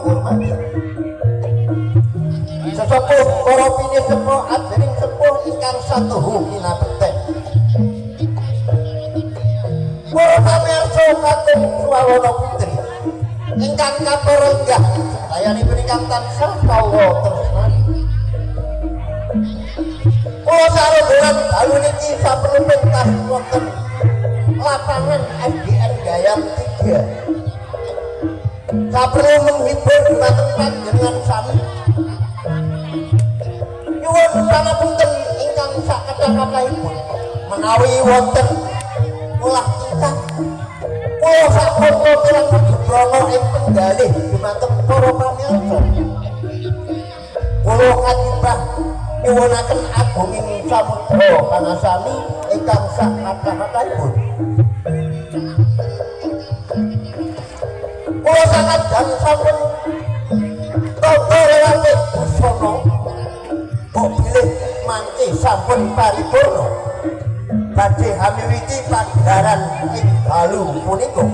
hormati sesepuh para pinisepuh adering sepuh ingkang satuhu kinabekten para pamirsa kakung swawana putri ingkang kaparenggah sayanipun ingkang tansah kawula tresnani kula sarombongan dalu niki saperlu pentas wonten lapangan FGN Gayam 3 saperlu menghibur dumateng panjenengan sami nyuwun pangapunten ingkang saketha-kethahipun menawi wonten ulah tingkah kula sakono kirang jeblono ing penggalih dumateng para pamirsa kula katibah nyuwunaken agunging samudra panasami ingkang saketha-kethahipun kula sangat dangu sampun tata relatif busana kok bilih manci sampun paripurna badhe hamiwiti pagelaran ing dalu punika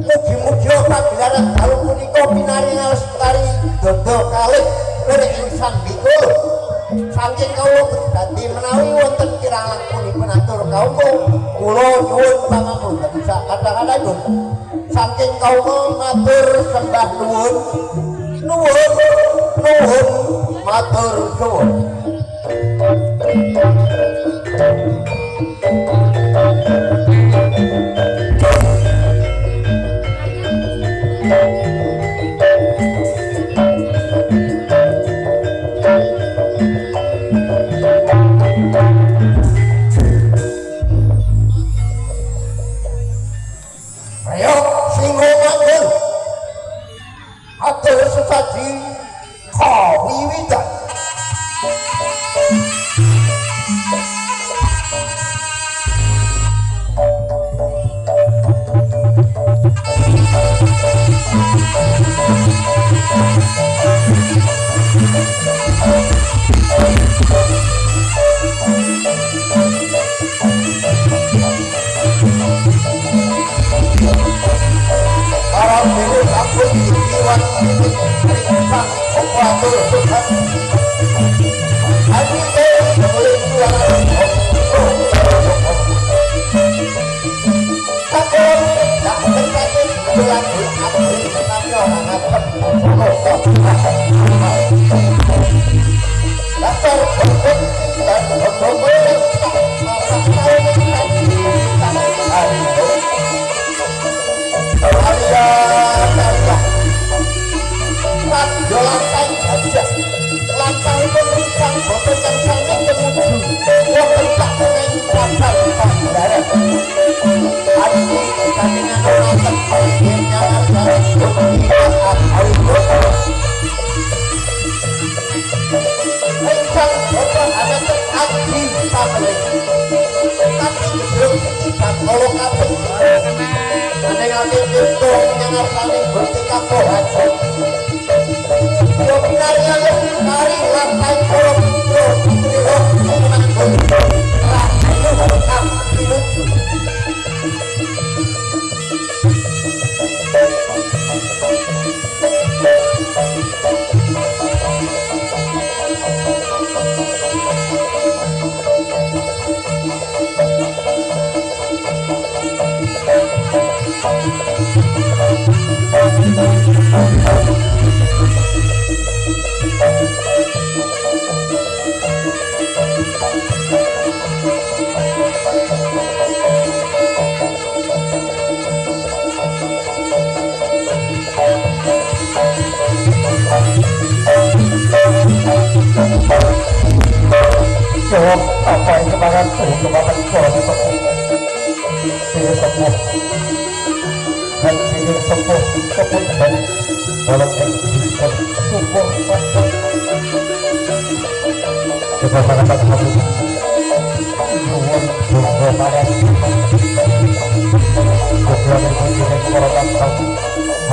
mugi-mugi pagelaran dalu punika pinaringan lestari dodo kalih ing sandika saking kawula pribadi menawi wonten kirang langkungipun atur kawula kula nyuwun pangapunten sakatha-kathahipun saking kawula matur sembah nuwun matur suwun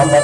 Hamba